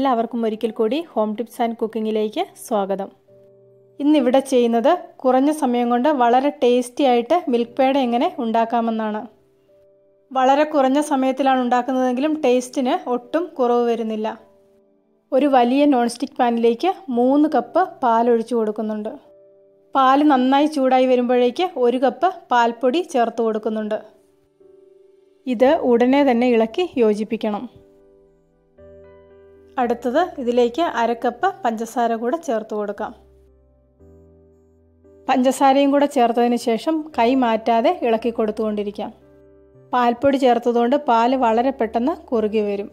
എല്ലാവർക്കും ഒരിക്കൽ കൂടി ഹോം ടിപ്സ് ആൻഡ് കുക്കിങ്ങിലേക്ക് സ്വാഗതം. ഇന്നിവിടെ ചെയ്യുന്നത് കുറഞ്ഞ സമയം കൊണ്ട് വളരെ ടേസ്റ്റി ആയിട്ട് മിൽക്ക് പേട എങ്ങനെ ഉണ്ടാക്കാമെന്നാണ്. വളരെ കുറഞ്ഞ സമയത്തിലാണ് ഉണ്ടാക്കുന്നതെങ്കിലും ടേസ്റ്റിന് ഒട്ടും കുറവ് വരുന്നില്ല. ഒരു വലിയ നോൺ സ്റ്റിക്ക് പാനിലേക്ക് 3 കപ്പ് പാൽ ഒഴിച്ചു കൊടുക്കുന്നുണ്ട്. പാൽ നന്നായി ചൂടായി വരുമ്പോഴേക്ക് 1 കപ്പ് പാൽപ്പൊടി ചേർത്ത് കൊടുക്കുന്നുണ്ട്. ഇത് ഉടനെ തന്നെ ഇളക്കി യോജിപ്പിക്കണം. അടുത്തത് ഇതിലേക്ക് 1/2 കപ്പ് പഞ്ചസാര കൂടെ ചേർത്ത് കൊടുക്കാം. പഞ്ചസാരയും കൂടെ ചേർത്തതിന് ശേഷം കൈ മാറ്റാതെ ഇളക്കി കൊടുത്തുകൊണ്ടിരിക്കാം. പാൽപ്പൊടി ചേർത്തതുകൊണ്ട് പാൽ വളരെ പെട്ടെന്ന് കുറുകി വരും.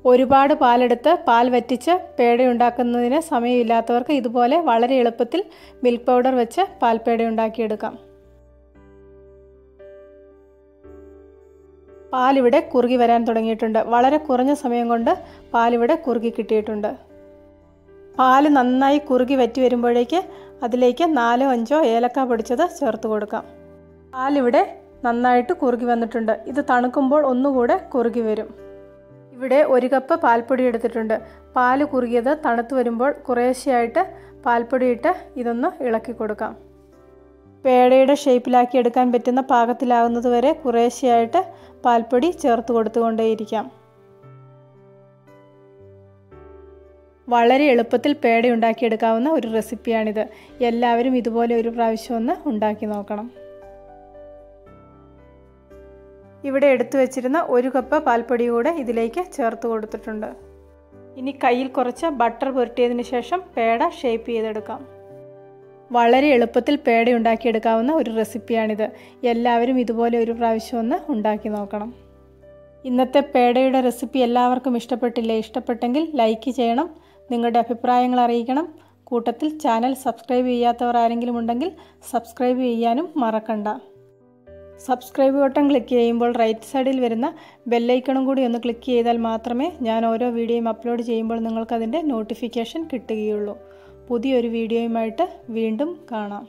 ഒരുപാട് പാലെടുത്ത് പാൽ വറ്റിച്ച് പേട ഉണ്ടാക്കുന്നതിന് സമയമില്ലാത്തവർക്ക് ഇതുപോലെ വളരെ എളുപ്പത്തിൽ മിൽക്ക് പൗഡർ വെച്ച് പാൽപ്പേട ഉണ്ടാക്കിയെടുക്കാം. പാലിവിടെ കുറുകി വരാൻ തുടങ്ങിയിട്ടുണ്ട്. വളരെ കുറഞ്ഞ സമയം കൊണ്ട് പാലിവിടെ കുറുകി കിട്ടിയിട്ടുണ്ട്. പാല് നന്നായി കുറുകി വറ്റി വരുമ്പോഴേക്ക് അതിലേക്ക് 4-5 ഏലക്ക പൊടിച്ചത് ചേർത്ത് കൊടുക്കാം. പാലിവിടെ നന്നായിട്ട് കുറുകി വന്നിട്ടുണ്ട്. ഇത് തണുക്കുമ്പോൾ ഒന്നുകൂടെ കുറുകി വരും. ഇവിടെ 1 കപ്പ് പാൽപ്പൊടി എടുത്തിട്ടുണ്ട്. പാല് കുറുകിയത് തണുത്ത് വരുമ്പോൾ കുറേശ്ശെയായിട്ട് പാൽപ്പൊടി ഇട്ട് ഇതൊന്ന് ഇളക്കി കൊടുക്കാം. പേടയുടെ ഷേപ്പിലാക്കി എടുക്കാൻ പറ്റുന്ന പാകത്തിലാകുന്നത് വരെ കുറേശ്ശെയായിട്ട് പാൽപ്പൊടി ചേർത്ത് കൊടുത്തുകൊണ്ടേയിരിക്കാം. വളരെ എളുപ്പത്തിൽ പേട ഉണ്ടാക്കിയെടുക്കാവുന്ന ഒരു റെസിപ്പിയാണിത്. എല്ലാവരും ഇതുപോലെ ഒരു പ്രാവശ്യം ഒന്ന് ഉണ്ടാക്കി നോക്കണം. ഇവിടെ എടുത്തു വെച്ചിരുന്ന 1 കപ്പ് പാൽപ്പൊടി കൂടെ ഇതിലേക്ക് ചേർത്ത് കൊടുത്തിട്ടുണ്ട്. ഇനി കയ്യിൽ കുറച്ച് ബട്ടർ പുരട്ടിയതിന് ശേഷം പേട ഷേപ്പ് ചെയ്തെടുക്കാം. വളരെ എളുപ്പത്തിൽ പേട ഉണ്ടാക്കിയെടുക്കാവുന്ന ഒരു റെസിപ്പിയാണിത്. എല്ലാവരും ഇതുപോലെ ഒരു പ്രാവശ്യം ഒന്ന് ഉണ്ടാക്കി നോക്കണം. ഇന്നത്തെ പേടയുടെ റെസിപ്പി എല്ലാവർക്കും ഇഷ്ടപ്പെട്ടില്ലേ? ഇഷ്ടപ്പെട്ടെങ്കിൽ ലൈക്ക് ചെയ്യണം, നിങ്ങളുടെ അഭിപ്രായങ്ങൾ അറിയിക്കണം. കൂട്ടത്തിൽ ചാനൽ സബ്സ്ക്രൈബ് ചെയ്യാത്തവർ ആരെങ്കിലും ഉണ്ടെങ്കിൽ സബ്സ്ക്രൈബ് ചെയ്യാനും മറക്കണ്ട. സബ്സ്ക്രൈബ് ബട്ടൺ ക്ലിക്ക് ചെയ്യുമ്പോൾ റൈറ്റ് സൈഡിൽ വരുന്ന ബെല്ലൈക്കണും കൂടി ഒന്ന് ക്ലിക്ക് ചെയ്താൽ മാത്രമേ ഞാൻ ഓരോ വീഡിയോയും അപ്ലോഡ് ചെയ്യുമ്പോൾ നിങ്ങൾക്കതിൻ്റെ നോട്ടിഫിക്കേഷൻ കിട്ടുകയുള്ളൂ. പുതിയൊരു വീഡിയോയുമായിട്ട് വീണ്ടും കാണാം.